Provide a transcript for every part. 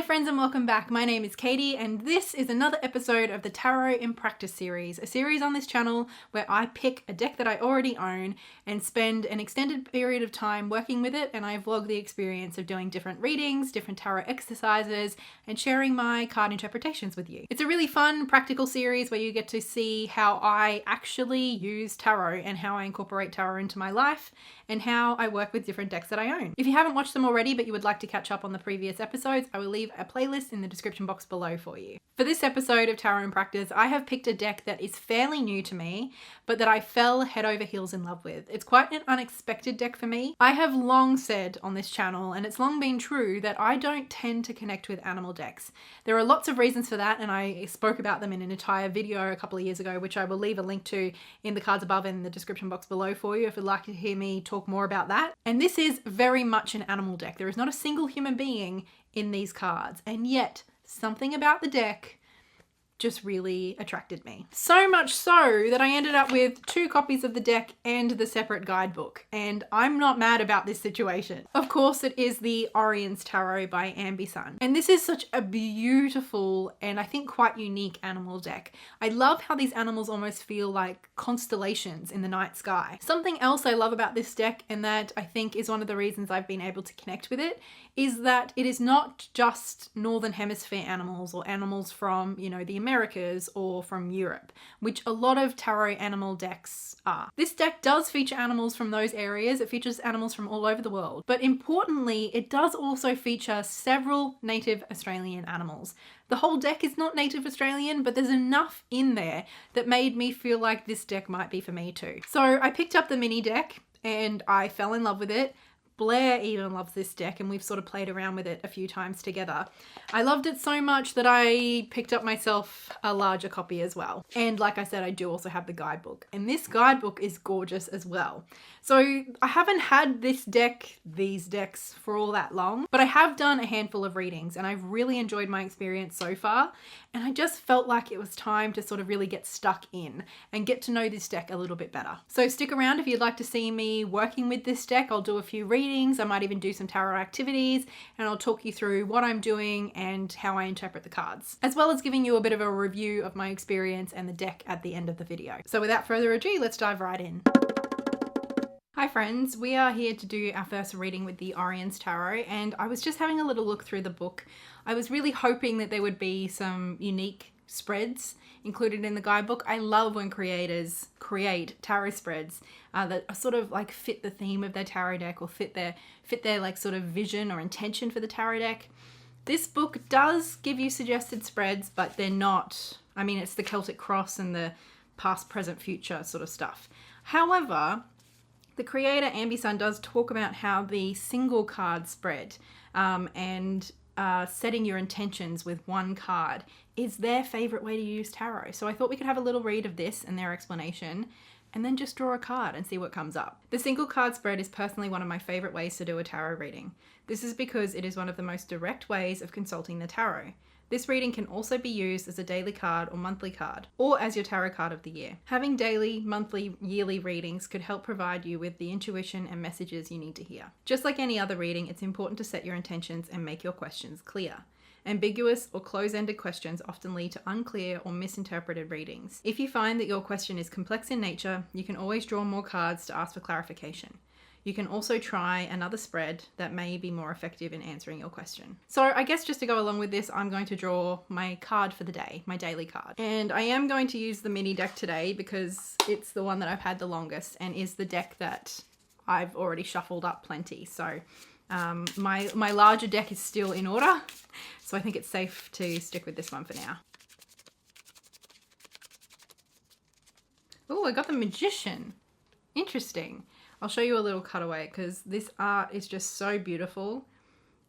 Hi friends and welcome back. My name is Katie and this is another episode of the Tarot in Practice series, a series on this channel where I pick a deck that I already own and spend an extended period of time working with it, and I vlog the experience of doing different readings, different tarot exercises, and sharing my card interpretations with you. It's a really fun, practical series where you get to see how I actually use tarot and how I incorporate tarot into my life and how I work with different decks that I own. If you haven't watched them already but you would like to catch up on the previous episodes, I will leave a playlist in the description box below for you. For this episode of Tarot in Practice, I have picked a deck that is fairly new to me, but that I fell head over heels in love with. It's quite an unexpected deck for me. I have long said on this channel, and it's long been true, that I don't tend to connect with animal decks. There are lots of reasons for that, and I spoke about them in an entire video a couple of years ago, which I will leave a link to in the cards above and in the description box below for you if you'd like to hear me talk more about that. And this is very much an animal deck. There is not a single human being in these cards, and yet something about the deck just really attracted me. So much so that I ended up with 2 copies of the deck and the separate guidebook, and I'm not mad about this situation. Of course, it is the Oriens Tarot by Ambi Sun, and this is such a beautiful and I think quite unique animal deck. I love how these animals almost feel like constellations in the night sky. Something else I love about this deck, and that I think is one of the reasons I've been able to connect with it, is that it is not just Northern Hemisphere animals or animals from, you know, the Americas or from Europe, which a lot of tarot animal decks are. This deck does feature animals from those areas. It features animals from all over the world, but importantly, it does also feature several native Australian animals. The whole deck is not native Australian, but there's enough in there that made me feel like this deck might be for me too. So I picked up the mini deck and I fell in love with it. Blair even loves this deck, and we've sort of played around with it a few times together. I loved it so much that I picked up myself a larger copy as well. And like I said, I do also have the guidebook, and this guidebook is gorgeous as well. So I haven't had these decks for all that long, but I have done a handful of readings and I've really enjoyed my experience so far. And I just felt like it was time to sort of really get stuck in and get to know this deck a little bit better. So stick around if you'd like to see me working with this deck. I'll do a few readings. I might even do some tarot activities, and I'll talk you through what I'm doing and how I interpret the cards, as well as giving you a bit of a review of my experience and the deck at the end of the video. So without further ado, let's dive right in. Hi friends, we are here to do our first reading with the Oriens Tarot, and I was just having a little look through the book. I was really hoping that there would be some unique spreads included in the guidebook. I love when creators create tarot spreads that are sort of like fit the theme of their tarot deck or fit their like sort of vision or intention for the tarot deck. This book does give you suggested spreads, but they're not, I mean, it's the Celtic cross and the past, present, future sort of stuff. However, the creator, Ambi Sun, does talk about how the single card spread and setting your intentions with one card is their favorite way to use tarot. So I thought we could have a little read of this and their explanation, and then just draw a card and see what comes up. The single card spread is personally one of my favorite ways to do a tarot reading. This is because it is one of the most direct ways of consulting the tarot. This reading can also be used as a daily card or monthly card, or as your tarot card of the year. Having daily, monthly, yearly readings could help provide you with the intuition and messages you need to hear. Just like any other reading, it's important to set your intentions and make your questions clear. Ambiguous or close-ended questions often lead to unclear or misinterpreted readings. If you find that your question is complex in nature, you can always draw more cards to ask for clarification. You can also try another spread that may be more effective in answering your question. So I guess just to go along with this, I'm going to draw my card for the day, my daily card. And I am going to use the mini deck today because it's the one that I've had the longest and is the deck that I've already shuffled up plenty. So my larger deck is still in order, so I think it's safe to stick with this one for now. Oh, I got the Magician. Interesting. I'll show you a little cutaway because this art is just so beautiful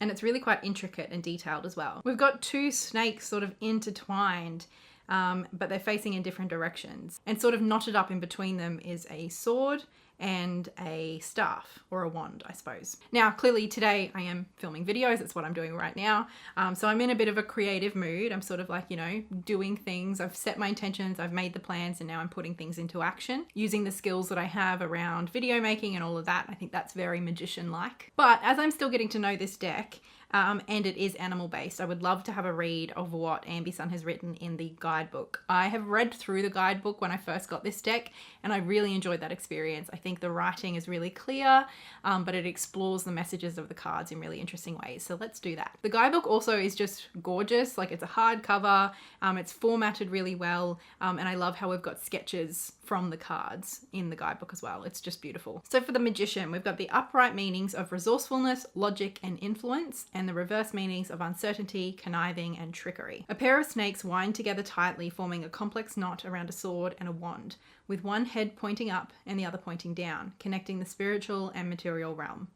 and it's really quite intricate and detailed as well. We've got 2 snakes sort of intertwined, but they're facing in different directions, and sort of knotted up in between them is a sword and a staff, or a wand, I suppose. Now, clearly today I am filming videos. That's what I'm doing right now. So I'm in a bit of a creative mood. I'm sort of like, you know, doing things. I've set my intentions, I've made the plans, and now I'm putting things into action using the skills that I have around video making and all of that. I think that's very magician-like. But as I'm still getting to know this deck, and it is animal based. I would love to have a read of what Ambi Sun has written in the guidebook. I have read through the guidebook when I first got this deck, and I really enjoyed that experience. I think the writing is really clear, but it explores the messages of the cards in really interesting ways. So let's do that. The guidebook also is just gorgeous. Like, it's a hardcover, it's formatted really well, and I love how we've got sketches from the cards in the guidebook as well. It's just beautiful. So for the Magician, we've got the upright meanings of resourcefulness, logic, and influence, and the reverse meanings of uncertainty, conniving, and trickery. A pair of snakes wind together tightly, forming a complex knot around a sword and a wand, with one head pointing up and the other pointing down, connecting the spiritual and material realm.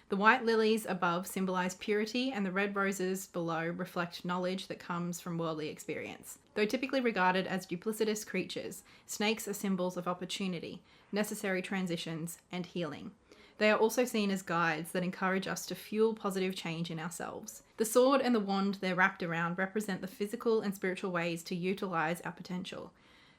The white lilies above symbolize purity, and the red roses below reflect knowledge that comes from worldly experience. Though typically regarded as duplicitous creatures, snakes are symbols of opportunity, necessary transitions, and healing. They are also seen as guides that encourage us to fuel positive change in ourselves. The sword and the wand they're wrapped around represent the physical and spiritual ways to utilize our potential.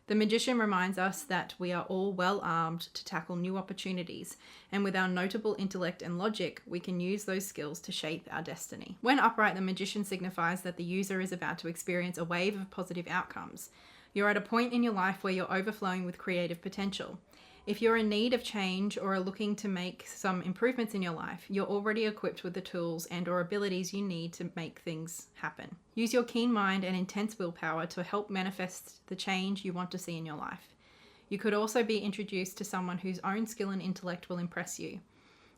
The Magician reminds us that we are all well armed to tackle new opportunities, and with our notable intellect and logic, we can use those skills to shape our destiny. When upright, the Magician signifies that the user is about to experience a wave of positive outcomes. You're at a point in your life where you're overflowing with creative potential. If you're in need of change or are looking to make some improvements in your life, you're already equipped with the tools and or abilities you need to make things happen. Use your keen mind and intense willpower to help manifest the change you want to see in your life. You could also be introduced to someone whose own skill and intellect will impress you.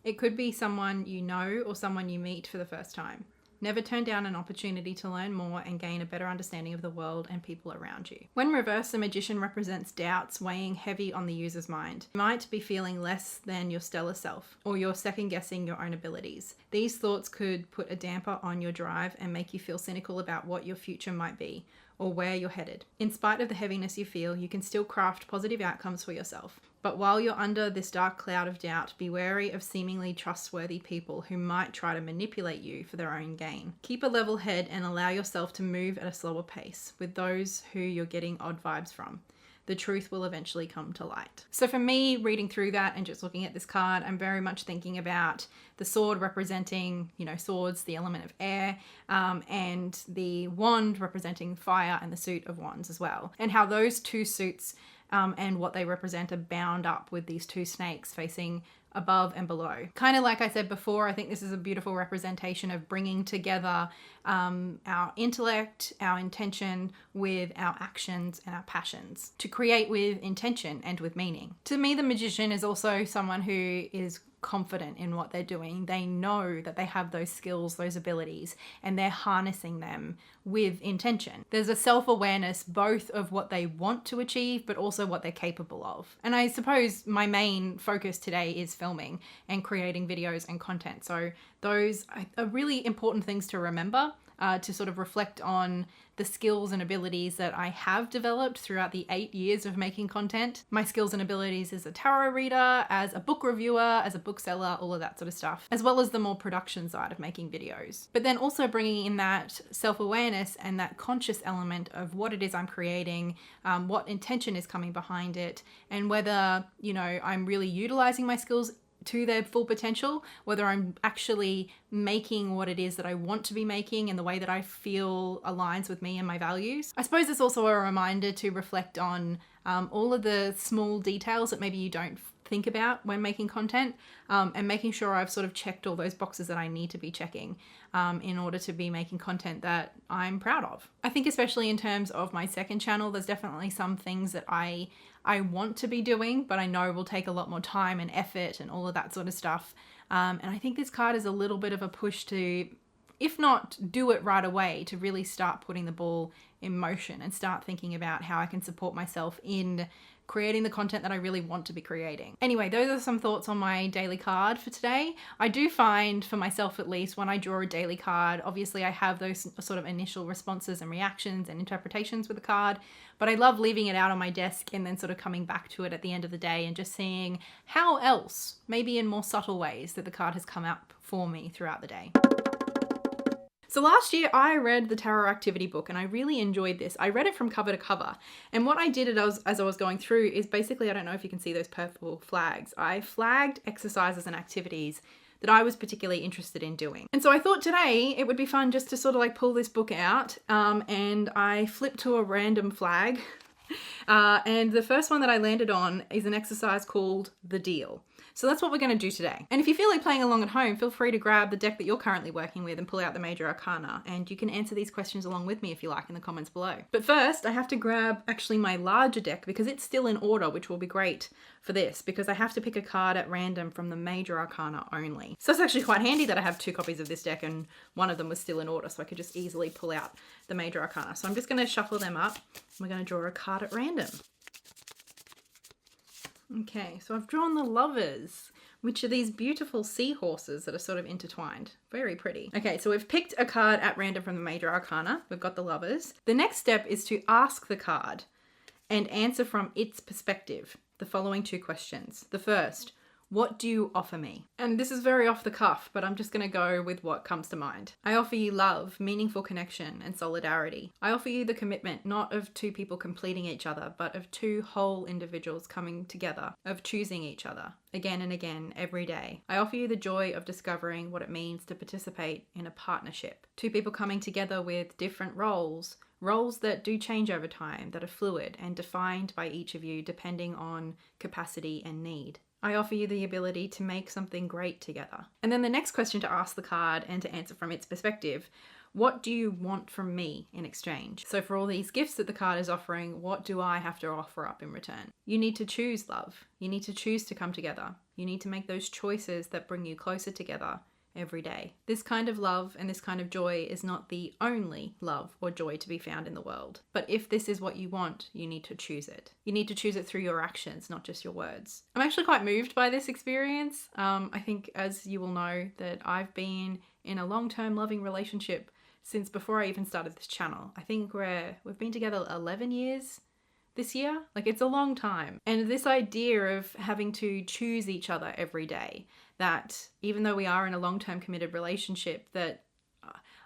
It could be someone you know or someone you meet for the first time. Never turn down an opportunity to learn more and gain a better understanding of the world and people around you. When reversed, the Magician represents doubts weighing heavy on the user's mind. You might be feeling less than your stellar self, or you're second-guessing your own abilities. These thoughts could put a damper on your drive and make you feel cynical about what your future might be, or where you're headed. In spite of the heaviness you feel, you can still craft positive outcomes for yourself. But while you're under this dark cloud of doubt, be wary of seemingly trustworthy people who might try to manipulate you for their own gain. Keep a level head and allow yourself to move at a slower pace with those who you're getting odd vibes from. The truth will eventually come to light. So for me, reading through that and just looking at this card, I'm very much thinking about the sword representing, swords, the element of air, and the wand representing fire and the suit of wands as well. And how those two suits and what they represent are bound up with these two snakes facing above and below. Kind of like I said before, I think this is a beautiful representation of bringing together our intellect, our intention with our actions and our passions to create with intention and with meaning. To me, the Magician is also someone who is confident in what they're doing. They know that they have those skills, those abilities, and they're harnessing them with intention. There's a self-awareness both of what they want to achieve, but also what they're capable of. And I suppose my main focus today is filming and creating videos and content. So those are really important things to remember, to sort of reflect on the skills and abilities that I have developed throughout the 8 years of making content. My skills and abilities as a tarot reader, as a book reviewer, as a bookseller, all of that sort of stuff, as well as the more production side of making videos. But then also bringing in that self-awareness and that conscious element of what it is I'm creating, what intention is coming behind it, and whether, I'm really utilizing my skills to their full potential, whether I'm actually making what it is that I want to be making in the way that I feel aligns with me and my values. I suppose it's also a reminder to reflect on all of the small details that maybe you don't think about when making content, and making sure I've sort of checked all those boxes that I need to be checking in order to be making content that I'm proud of. I think especially in terms of my second channel, there's definitely some things that I want to be doing, but I know will take a lot more time and effort and all of that sort of stuff. And I think this card is a little bit of a push to, if not do it right away, to really start putting the ball in motion and start thinking about how I can support myself in creating the content that I really want to be creating. Anyway, those are some thoughts on my daily card for today. I do find, for myself at least, when I draw a daily card, obviously I have those sort of initial responses and reactions and interpretations with the card, but I love leaving it out on my desk and then sort of coming back to it at the end of the day and just seeing how else, maybe in more subtle ways, that the card has come up for me throughout the day. So last year I read the Tarot Activity book and I really enjoyed this. I read it from cover to cover, and what I did as I was going through is basically, I don't know if you can see those purple flags, I flagged exercises and activities that I was particularly interested in doing. And so I thought today it would be fun just to sort of like pull this book out, and I flipped to a random flag. And the first one that I landed on is an exercise called The Deal. So that's what we're going to do today. And if you feel like playing along at home, feel free to grab the deck that you're currently working with and pull out the major arcana. And you can answer these questions along with me if you like in the comments below. But first, I have to grab actually my larger deck because it's still in order, which will be great for this because I have to pick a card at random from the major arcana only. So it's actually quite handy that I have 2 copies of this deck and one of them was still in order, so I could just easily pull out the major arcana. So I'm just going to shuffle them up. We're going to draw a card at random. Okay, so I've drawn the Lovers, which are these beautiful seahorses that are sort of intertwined. Very pretty. Okay, so we've picked a card at random from the major arcana. We've got the Lovers. The next step is to ask the card and answer from its perspective the following 2 questions. The first, what do you offer me? And this is very off the cuff, but I'm just going to go with what comes to mind. I offer you love, meaningful connection, and solidarity. I offer you the commitment not of 2 people completing each other, but of 2 whole individuals coming together, of choosing each other again and again every day. I offer you the joy of discovering what it means to participate in a partnership. 2 people coming together with different roles that do change over time, that are fluid and defined by each of you depending on capacity and need. I offer you the ability to make something great together. And then the next question to ask the card and to answer from its perspective, what do you want from me in exchange? So for all these gifts that the card is offering, what do I have to offer up in return? You need to choose love. You need to choose to come together. You need to make those choices that bring you closer together every day. This kind of love and this kind of joy is not the only love or joy to be found in the world. But if this is what you want, you need to choose it. You need to choose it through your actions, not just your words. I'm actually quite moved by this experience. I think, as you will know, that I've been in a long-term loving relationship since before I even started this channel. I think we've been together 11 years this year. Like, it's a long time. And this idea of having to choose each other every day, that even though we are in a long-term committed relationship, that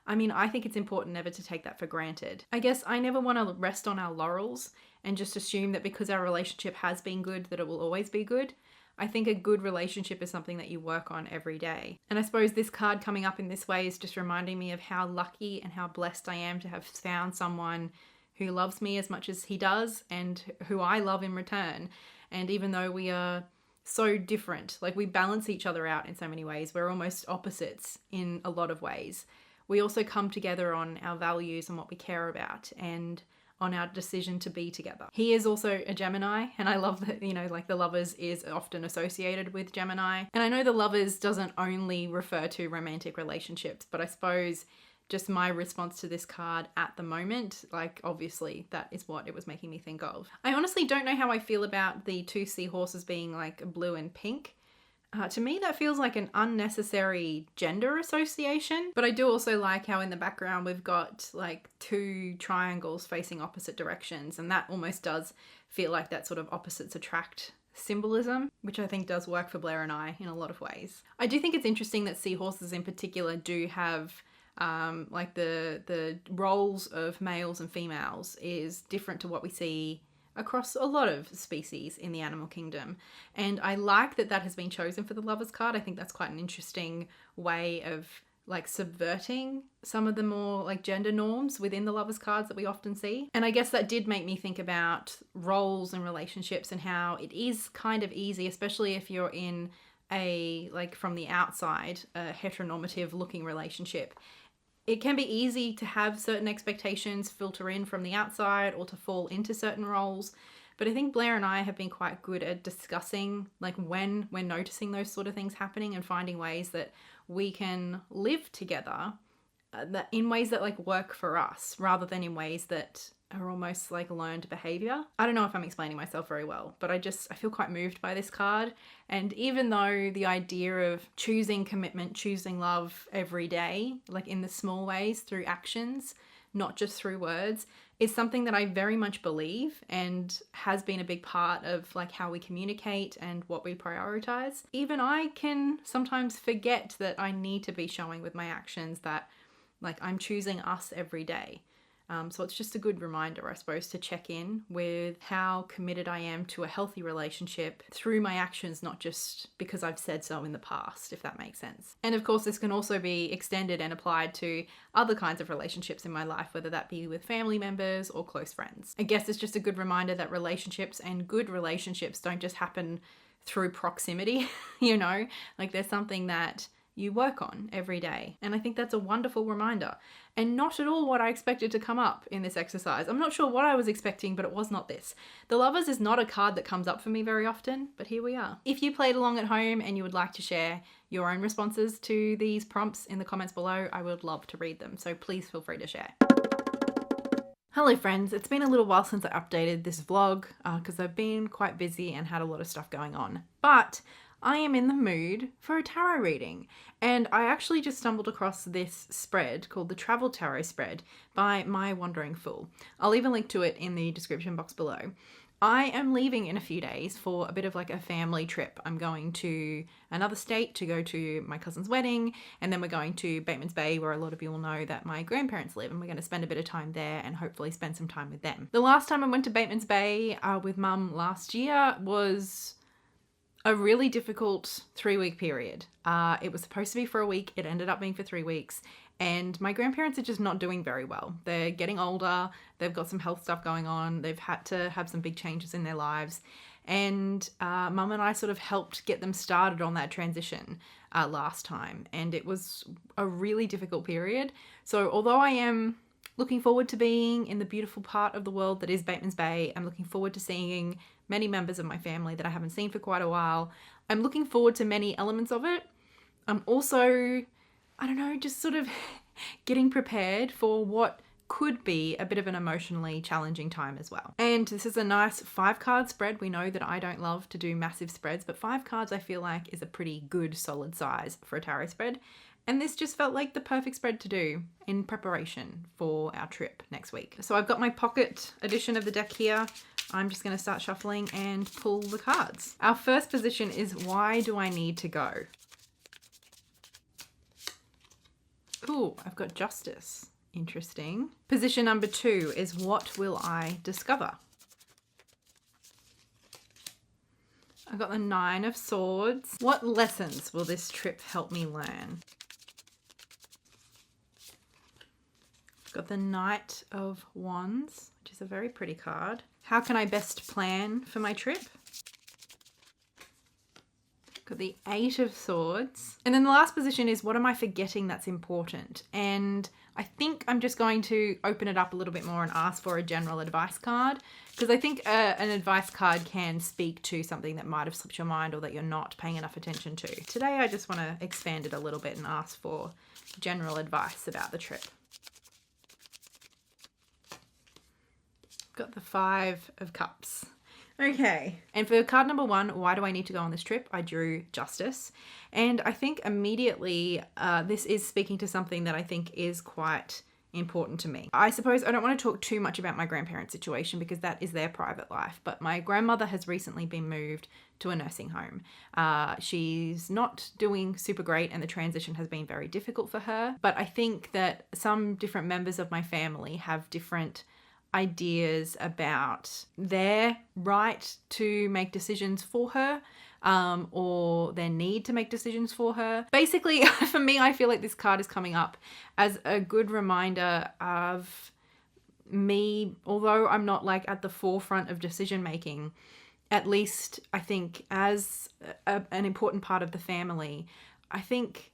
I think it's important never to take that for granted. I guess I never want to rest on our laurels and just assume that because our relationship has been good, that it will always be good. I think a good relationship is something that you work on every day. And I suppose this card coming up in this way is just reminding me of how lucky and how blessed I am to have found someone who loves me as much as he does and who I love in return. And even though we are so different, like, we balance each other out in so many ways, we're almost opposites in a lot of ways, we also come together on our values and what we care about and on our decision to be together. He is also a Gemini, and I love that, like, the Lovers is often associated with Gemini. And I know the Lovers doesn't only refer to romantic relationships, but I suppose just my response to this card at the moment, like, obviously that is what it was making me think of. I honestly don't know how I feel about the 2 seahorses being like blue and pink. To me, that feels like an unnecessary gender association, but I do also like how in the background we've got like 2 triangles facing opposite directions, and that almost does feel like that sort of opposites attract symbolism, which I think does work for Blair and I in a lot of ways. I do think it's interesting that seahorses in particular do have like the roles of males and females is different to what we see across a lot of species in the animal kingdom. And I like that that has been chosen for the Lovers card. I think that's quite an interesting way of like subverting some of the more like gender norms within the Lovers cards that we often see. And I guess that did make me think about roles and relationships and how it is kind of easy, especially if you're in a, like, from the outside, a heteronormative looking relationship. It can be easy to have certain expectations filter in from the outside or to fall into certain roles. But I think Blair and I have been quite good at discussing like when we're noticing those sort of things happening and finding ways that we can live together that in ways that like work for us rather than in ways that are almost like learned behavior. I don't know if I'm explaining myself very well, but I feel quite moved by this card. And even though the idea of choosing commitment, choosing love every day, like in the small ways through actions, not just through words, is something that I very much believe and has been a big part of like how we communicate and what we prioritize. Even I can sometimes forget that I need to be showing with my actions that like I'm choosing us every day. So it's just a good reminder, I suppose, to check in with how committed I am to a healthy relationship through my actions, not just because I've said so in the past, if that makes sense. And of course, this can also be extended and applied to other kinds of relationships in my life, whether that be with family members or close friends. I guess it's just a good reminder that relationships and good relationships don't just happen through proximity, you know, like there's something that you work on every day. And I think that's a wonderful reminder, and not at all what I expected to come up in this exercise. I'm not sure what I was expecting, but it was not this. The Lovers is not a card that comes up for me very often, but here we are. If you played along at home and you would like to share your own responses to these prompts in the comments below, I would love to read them. So please feel free to share. Hello friends, it's been a little while since I updated this vlog because I've been quite busy and had a lot of stuff going on. But I am in the mood for a tarot reading, and I actually just stumbled across this spread called the Travel Tarot Spread by My Wandering Fool. I'll leave a link to it in the description box below. I am leaving in a few days for a bit of like a family trip. I'm going to another state to go to my cousin's wedding, and then we're going to Bateman's Bay, where a lot of you will know that my grandparents live, and we're going to spend a bit of time there and hopefully spend some time with them. The last time I went to Bateman's Bay with Mum last year was a really difficult 3-week period. It was supposed to be for a week. It ended up being for 3 weeks. And my grandparents are just not doing very well. They're getting older. They've got some health stuff going on. They've had to have some big changes in their lives. And Mum and I sort of helped get them started on that transition last time. And it was a really difficult period. So although I am looking forward to being in the beautiful part of the world that is Bateman's Bay, I'm looking forward to seeing many members of my family that I haven't seen for quite a while. I'm looking forward to many elements of it. I'm also, I don't know, just sort of getting prepared for what could be a bit of an emotionally challenging time as well. And this is a nice 5-card spread. We know that I don't love to do massive spreads, but 5 cards I feel like is a pretty good solid size for a tarot spread. And this just felt like the perfect spread to do in preparation for our trip next week. So I've got my pocket edition of the deck here. I'm just going to start shuffling and pull the cards. Our first position is, why do I need to go? Ooh, I've got Justice. Interesting. Position number 2 is, what will I discover? I've got the 9 of Swords. What lessons will this trip help me learn? I've got the Knight of Wands, which is a very pretty card. How can I best plan for my trip? Got the 8 of Swords. And then the last position is, what am I forgetting that's important? And I think I'm just going to open it up a little bit more and ask for a general advice card, because I think an advice card can speak to something that might have slipped your mind or that you're not paying enough attention to. Today I just want to expand it a little bit and ask for general advice about the trip. Got the 5 of Cups. Okay, and for card number 1, why do I need to go on this trip? I drew Justice. And I think immediately this is speaking to something that I think is quite important to me. I suppose I don't want to talk too much about my grandparents' situation because that is their private life, but my grandmother has recently been moved to a nursing home. She's not doing super great and the transition has been very difficult for her, but I think that some different members of my family have different ideas about their right to make decisions for her, or their need to make decisions for her. Basically, for me, I feel like this card is coming up as a good reminder of me, although I'm not like at the forefront of decision making, at least I think as an important part of the family, I think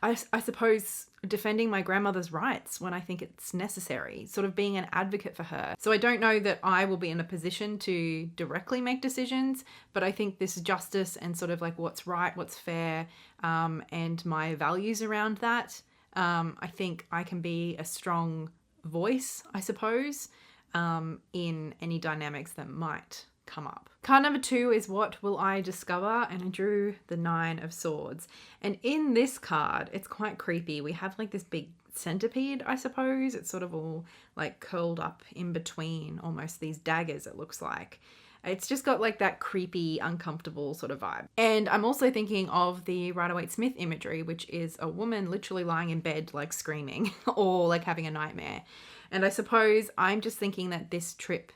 I suppose defending my grandmother's rights when I think it's necessary, sort of being an advocate for her. So I don't know that I will be in a position to directly make decisions, but I think this justice and sort of like what's right, what's fair, and my values around that, I think I can be a strong voice, I suppose, in any dynamics that might come up. Card number 2 is, what will I discover? And I drew the 9 of Swords. And in this card, it's quite creepy. We have like this big centipede, I suppose. It's sort of all like curled up in between almost these daggers, it looks like. It's just got like that creepy, uncomfortable sort of vibe. And I'm also thinking of the Rider-Waite-Smith imagery, which is a woman literally lying in bed like screaming or like having a nightmare. And I suppose I'm just thinking that this trip,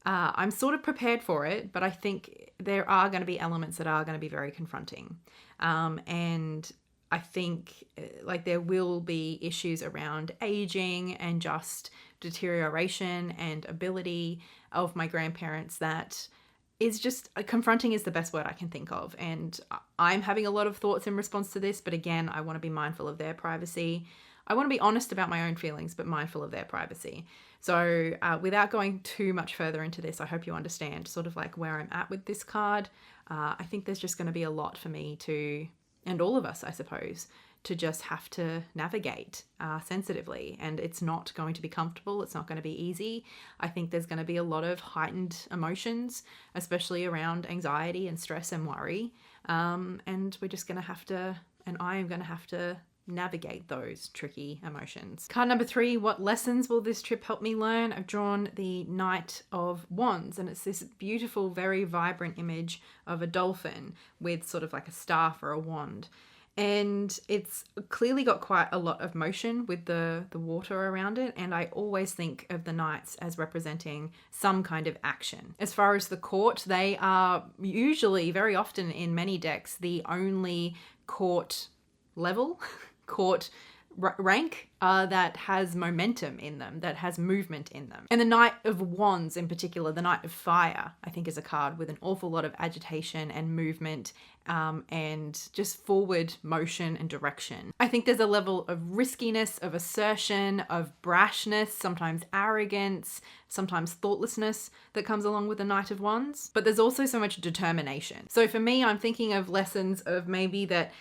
I'm sort of prepared for it, but I think there are going to be elements that are going to be very confronting. And I think like there will be issues around aging and just deterioration and ability of my grandparents that is just confronting is the best word I can think of. And I'm having a lot of thoughts in response to this, but again, I want to be mindful of their privacy. I want to be honest about my own feelings, but mindful of their privacy. So without going too much further into this, I hope you understand sort of like where I'm at with this card. I think there's just going to be a lot for me to, and all of us, I suppose, to just have to navigate sensitively. And it's not going to be comfortable. It's not going to be easy. I think there's going to be a lot of heightened emotions, especially around anxiety and stress and worry. And we're just going to have to, and I am going to have to navigate those tricky emotions. Card number 3, what lessons will this trip help me learn? I've drawn the Knight of Wands, and it's this beautiful, very vibrant image of a dolphin with sort of like a staff or a wand. And it's clearly got quite a lot of motion with the water around it. And I always think of the knights as representing some kind of action. As far as the court, they are usually, very often in many decks, the only court level, court rank that has momentum in them, that has movement in them. And the Knight of Wands in particular, the Knight of Fire, I think is a card with an awful lot of agitation and movement and just forward motion and direction. I think there's a level of riskiness, of assertion, of brashness, sometimes arrogance, sometimes thoughtlessness that comes along with the Knight of Wands. But there's also so much determination. So for me, I'm thinking of lessons of maybe that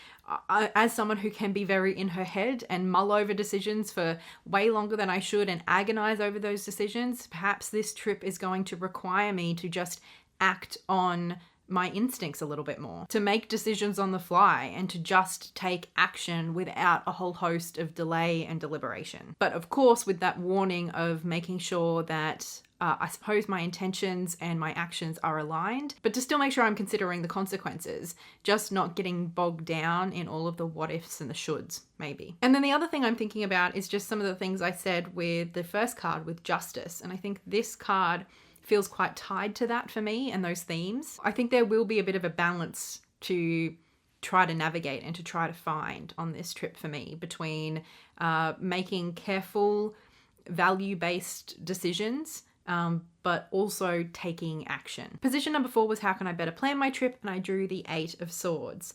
as someone who can be very in her head and mull over decisions for way longer than I should and agonize over those decisions, perhaps this trip is going to require me to just act on my instincts a little bit more, to make decisions on the fly and to just take action without a whole host of delay and deliberation. But of course, with that warning of making sure that I suppose my intentions and my actions are aligned, but to still make sure I'm considering the consequences, just not getting bogged down in all of the what ifs and the shoulds, maybe. And then the other thing I'm thinking about is just some of the things I said with the first card with Justice. And I think this card feels quite tied to that for me and those themes. I think there will be a bit of a balance to try to navigate and to try to find on this trip for me between making careful, value-based decisions, but also taking action. Position number 4 was how can I better plan my trip? And I drew the 8 of Swords,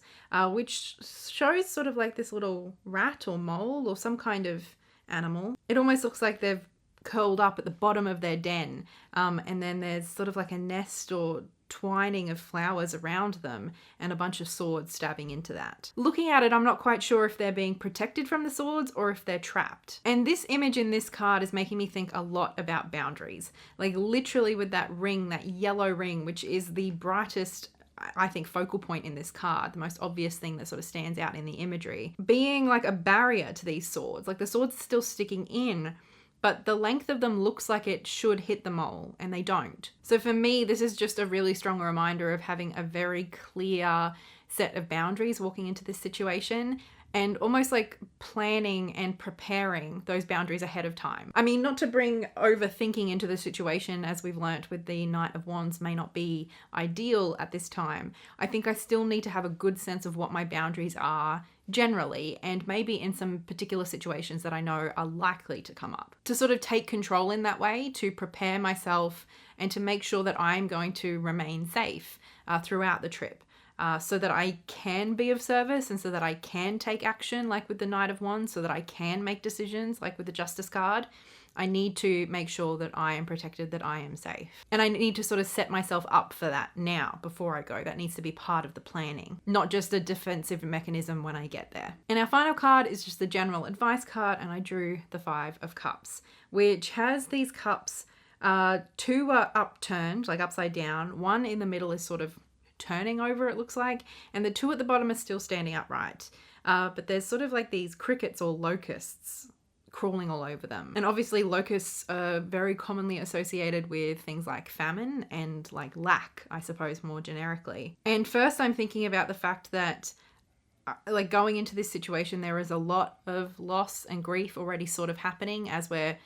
which shows sort of like this little rat or mole or some kind of animal. It almost looks like they've curled up at the bottom of their den. And then there's sort of like a nest or twining of flowers around them and a bunch of swords stabbing into that. Looking at it, I'm not quite sure if they're being protected from the swords or if they're trapped. And this image in this card is making me think a lot about boundaries. Like literally with that ring, that yellow ring, which is the brightest, I think, focal point in this card, the most obvious thing that sort of stands out in the imagery, being like a barrier to these swords. Like the swords still sticking in, but the length of them looks like it should hit the mole and they don't. So for me, this is just a really strong reminder of having a very clear set of boundaries walking into this situation and almost like planning and preparing those boundaries ahead of time. I mean, not to bring overthinking into the situation, as we've learnt with the Knight of Wands may not be ideal at this time. I think I still need to have a good sense of what my boundaries are generally, and maybe in some particular situations that I know are likely to come up. To sort of take control in that way, to prepare myself and to make sure that I'm going to remain safe throughout the trip. So that I can be of service and so that I can take action like with the Knight of Wands, so that I can make decisions like with the Justice card. I need to make sure that I am protected, that I am safe. And I need to sort of set myself up for that now before I go. That needs to be part of the planning, not just a defensive mechanism when I get there. And our final card is just the general advice card, and I drew the 5 of Cups, which has these cups. 2 are upturned, like upside down. 1 in the middle is sort of turning over, it looks like, and the 2 at the bottom are still standing upright. But there's sort of like these crickets or locusts crawling all over them. And obviously locusts are very commonly associated with things like famine and like lack, I suppose, more generically. And first I'm thinking about the fact that like going into this situation, there is a lot of loss and grief already sort of happening as we're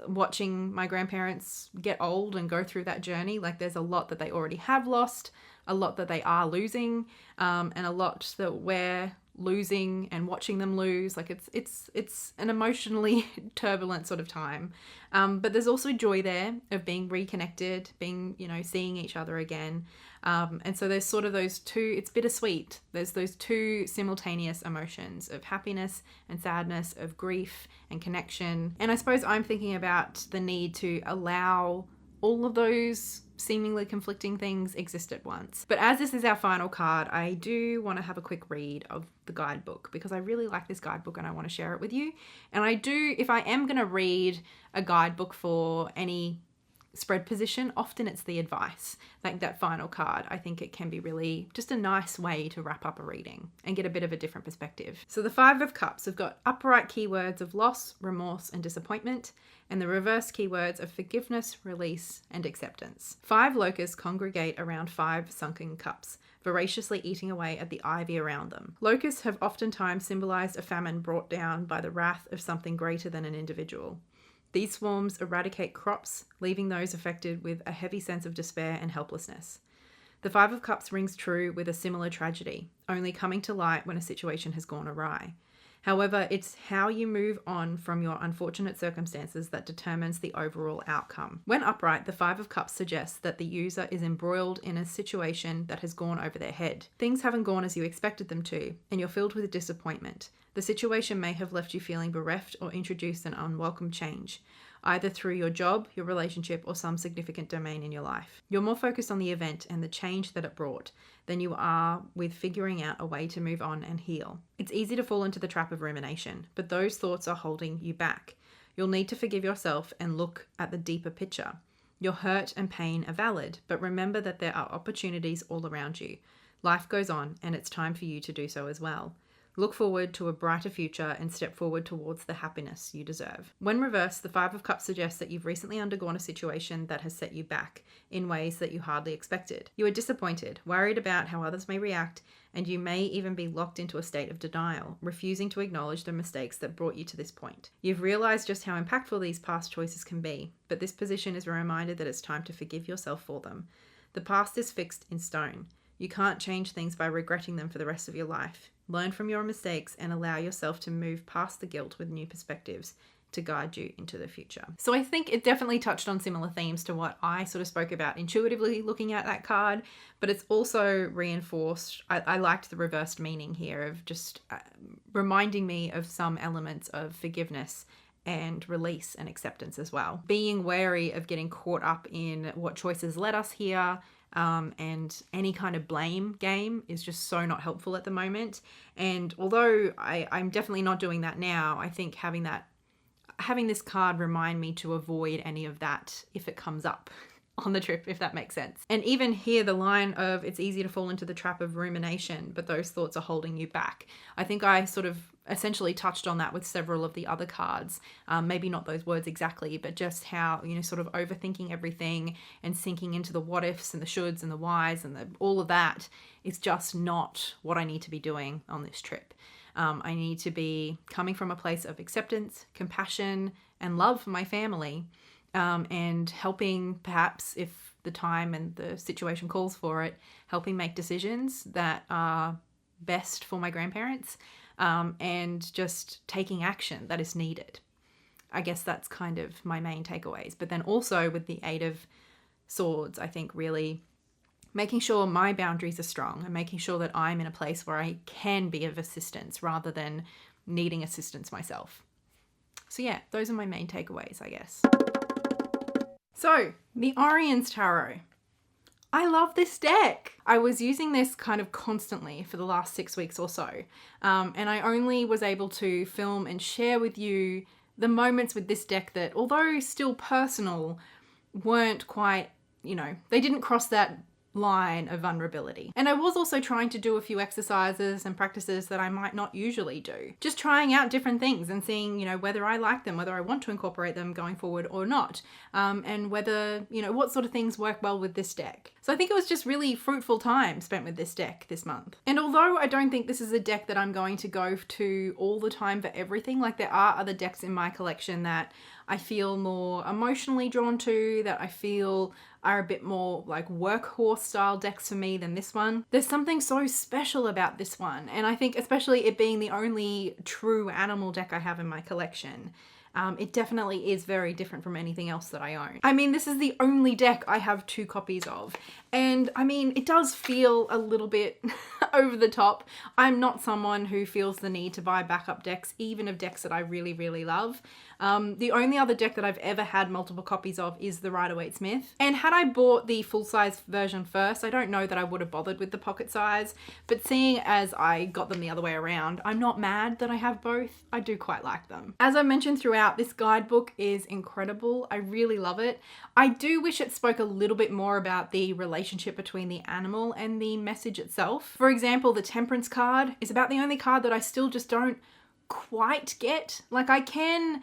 watching my grandparents get old and go through that journey. Like there's a lot that they already have lost, a lot that they are losing, and a lot that we're losing and watching them lose. Like it's an emotionally turbulent sort of time. But there's also joy there of being reconnected, being, seeing each other again. And so there's sort of those two, it's bittersweet. There's those two simultaneous emotions of happiness and sadness, of grief and connection. And I suppose I'm thinking about the need to allow all of those seemingly conflicting things exist at once. But as this is our final card, I do want to have a quick read of the guidebook because I really like this guidebook and I want to share it with you. And I do, if I am going to read a guidebook for any spread position, often it's the advice, like that final card. I think it can be really just a nice way to wrap up a reading and get a bit of a different perspective. So the 5 of Cups have got upright keywords of loss, remorse, and disappointment, and the reverse keywords of forgiveness, release, and acceptance. 5 locusts congregate around 5 sunken cups, voraciously eating away at the ivy around them. Locusts have oftentimes symbolized a famine brought down by the wrath of something greater than an individual. These swarms eradicate crops, leaving those affected with a heavy sense of despair and helplessness. The 5 of Cups rings true with a similar tragedy, only coming to light when a situation has gone awry. However, it's how you move on from your unfortunate circumstances that determines the overall outcome. When upright, the 5 of Cups suggests that the user is embroiled in a situation that has gone over their head. Things haven't gone as you expected them to, and you're filled with disappointment. The situation may have left you feeling bereft or introduced an unwelcome change, either through your job, your relationship, or some significant domain in your life. You're more focused on the event and the change that it brought than you are with figuring out a way to move on and heal. It's easy to fall into the trap of rumination, but those thoughts are holding you back. You'll need to forgive yourself and look at the deeper picture. Your hurt and pain are valid, but remember that there are opportunities all around you. Life goes on, and it's time for you to do so as well. Look forward to a brighter future and step forward towards the happiness you deserve. When reversed, the 5 of Cups suggests that you've recently undergone a situation that has set you back in ways that you hardly expected. You are disappointed, worried about how others may react, and you may even be locked into a state of denial, refusing to acknowledge the mistakes that brought you to this point. You've realized just how impactful these past choices can be, but this position is a reminder that it's time to forgive yourself for them. The past is fixed in stone. You can't change things by regretting them for the rest of your life. Learn from your mistakes and allow yourself to move past the guilt with new perspectives to guide you into the future. So I think it definitely touched on similar themes to what I sort of spoke about intuitively looking at that card, but it's also reinforced. I liked the reversed meaning here of just reminding me of some elements of forgiveness and release and acceptance as well. Being wary of getting caught up in what choices led us here, and any kind of blame game is just so not helpful at the moment. And although I'm definitely not doing that now, I think having this card remind me to avoid any of that if it comes up on the trip, if that makes sense. And even here, the line of it's easy to fall into the trap of rumination, but those thoughts are holding you back. I think I sort of essentially touched on that with several of the other cards. Maybe not those words exactly, but just how, sort of overthinking everything and sinking into the what ifs and the shoulds and the whys and all of that is just not what I need to be doing on this trip. I need to be coming from a place of acceptance, compassion, and love for my family, and helping, perhaps if the time and the situation calls for it, helping make decisions that are best for my grandparents, and just taking action that is needed. I guess that's kind of my main takeaways. But then also with the 8 of Swords, I think really making sure my boundaries are strong and making sure that I'm in a place where I can be of assistance rather than needing assistance myself. So yeah, those are my main takeaways, I guess. So, the Oriens Tarot. I love this deck. I was using this kind of constantly for the last 6 weeks or so. And I only was able to film and share with you the moments with this deck that, although still personal, weren't quite, they didn't cross that line of vulnerability. And I was also trying to do a few exercises and practices that I might not usually do. Just trying out different things and seeing, whether I like them, whether I want to incorporate them going forward or not. And whether, what sort of things work well with this deck. So I think it was just really fruitful time spent with this deck this month. And although I don't think this is a deck that I'm going to go to all the time for everything, like there are other decks in my collection that I feel more emotionally drawn to, that I feel are a bit more like workhorse style decks for me than this one. There's something so special about this one, and I think especially it being the only true animal deck I have in my collection, it definitely is very different from anything else that I own. I mean, this is the only deck I have 2 copies of, and I mean, it does feel a little bit over the top. I'm not someone who feels the need to buy backup decks, even of decks that I really, really love. The only other deck that I've ever had multiple copies of is the Rider-Waite-Smith. And had I bought the full-size version first, I don't know that I would have bothered with the pocket size, but seeing as I got them the other way around, I'm not mad that I have both. I do quite like them. As I mentioned throughout, this guidebook is incredible. I really love it. I do wish it spoke a little bit more about the relationship between the animal and the message itself. For example, the Temperance card is about the only card that I still just don't quite get. Like, I can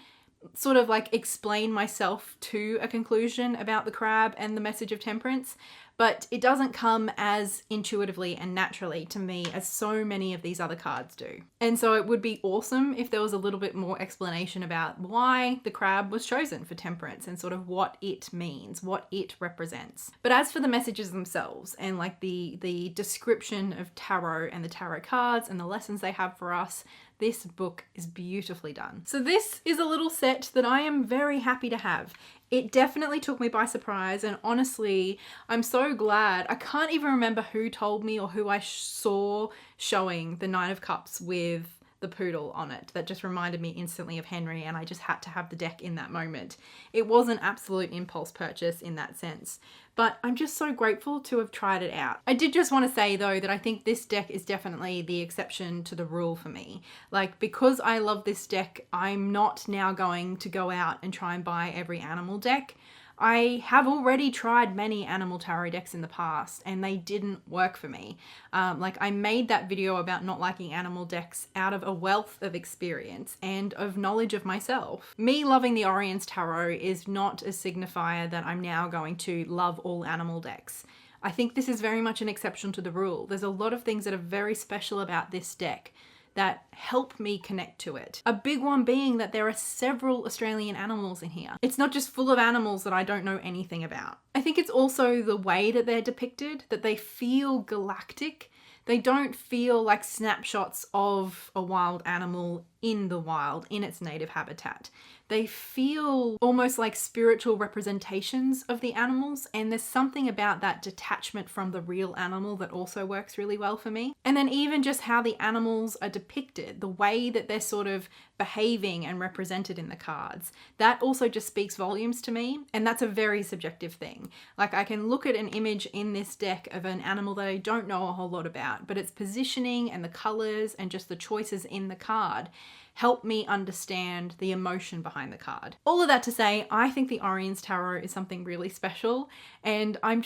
sort of like explain myself to a conclusion about the crab and the message of temperance, but it doesn't come as intuitively and naturally to me as so many of these other cards do. And so it would be awesome if there was a little bit more explanation about why the crab was chosen for temperance and sort of what it means, what it represents. But as for the messages themselves and like the description of tarot and the tarot cards and the lessons they have for us, this book is beautifully done. So this is a little set that I am very happy to have. It definitely took me by surprise, and honestly, I'm so glad. I can't even remember who told me or who I saw showing the Nine of Cups with the poodle on it. That just reminded me instantly of Henry, and I just had to have the deck in that moment. It was an absolute impulse purchase in that sense, but I'm just so grateful to have tried it out. I did just want to say though that I think this deck is definitely the exception to the rule for me. Like, because I love this deck, I'm not now going to go out and try and buy every animal deck. I have already tried many animal tarot decks in the past and they didn't work for me. Like, I made that video about not liking animal decks out of a wealth of experience and of knowledge of myself. Me loving the Oriens Tarot is not a signifier that I'm now going to love all animal decks. I think this is very much an exception to the rule. There's a lot of things that are very special about this deck that help me connect to it. A big one being that there are several Australian animals in here. It's not just full of animals that I don't know anything about. I think it's also the way that they're depicted, that they feel galactic. They don't feel like snapshots of a wild animal in the wild, in its native habitat. They feel almost like spiritual representations of the animals, and there's something about that detachment from the real animal that also works really well for me. And then even just how the animals are depicted, the way that they're sort of behaving and represented in the cards, that also just speaks volumes to me, and that's a very subjective thing. Like, I can look at an image in this deck of an animal that I don't know a whole lot about, but its positioning and the colors and just the choices in the card help me understand the emotion behind the card. All of that to say, I think the Oriens Tarot is something really special, and I'm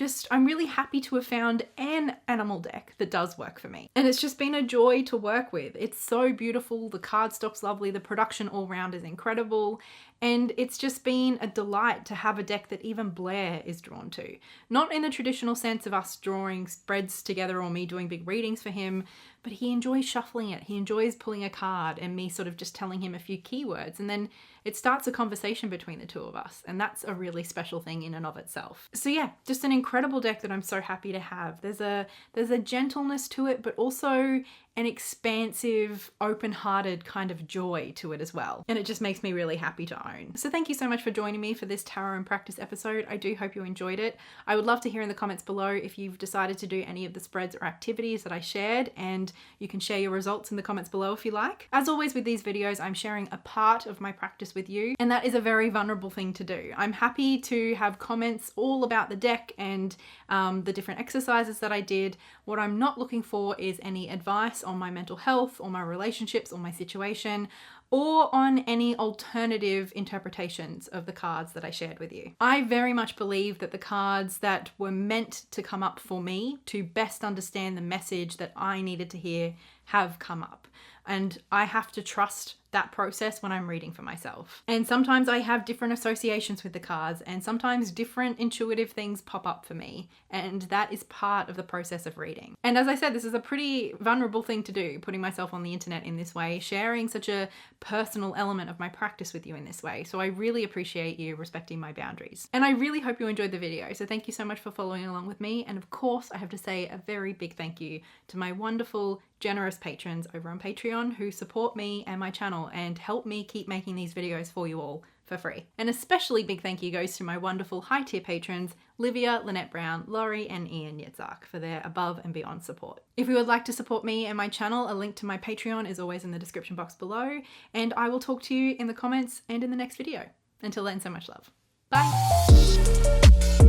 really happy to have found an animal deck that does work for me. And it's just been a joy to work with. It's so beautiful, the cardstock's lovely, the production all round is incredible, and it's just been a delight to have a deck that even Blair is drawn to. Not in the traditional sense of us drawing spreads together or me doing big readings for him, but he enjoys shuffling it. He enjoys pulling a card and me sort of just telling him a few keywords, and then it starts a conversation between the two of us, and that's a really special thing in and of itself. So yeah, just an incredible deck that I'm so happy to have. There's a gentleness to it, but also an expansive, open-hearted kind of joy to it as well. And it just makes me really happy to own. So thank you so much for joining me for this Tarot in Practice episode. I do hope you enjoyed it. I would love to hear in the comments below if you've decided to do any of the spreads or activities that I shared, and you can share your results in the comments below if you like. As always with these videos, I'm sharing a part of my practice with you, and that is a very vulnerable thing to do. I'm happy to have comments all about the deck and the different exercises that I did. What I'm not looking for is any advice on my mental health or my relationships or my situation, or on any alternative interpretations of the cards that I shared with you. I very much believe that the cards that were meant to come up for me to best understand the message that I needed to hear have come up. And I have to trust that process when I'm reading for myself. And sometimes I have different associations with the cards, and sometimes different intuitive things pop up for me. And that is part of the process of reading. And as I said, this is a pretty vulnerable thing to do, putting myself on the internet in this way, sharing such a personal element of my practice with you in this way. So I really appreciate you respecting my boundaries. And I really hope you enjoyed the video. So thank you so much for following along with me. And of course, I have to say a very big thank you to my wonderful, generous patrons over on Patreon who support me and my channel and help me keep making these videos for you all for free. An especially big thank you goes to my wonderful high tier patrons, Livia, Lynette Brown, Laurie, and Ian Yitzhak for their above and beyond support. If you would like to support me and my channel, a link to my Patreon is always in the description box below, and I will talk to you in the comments and in the next video. Until then, so much love. Bye!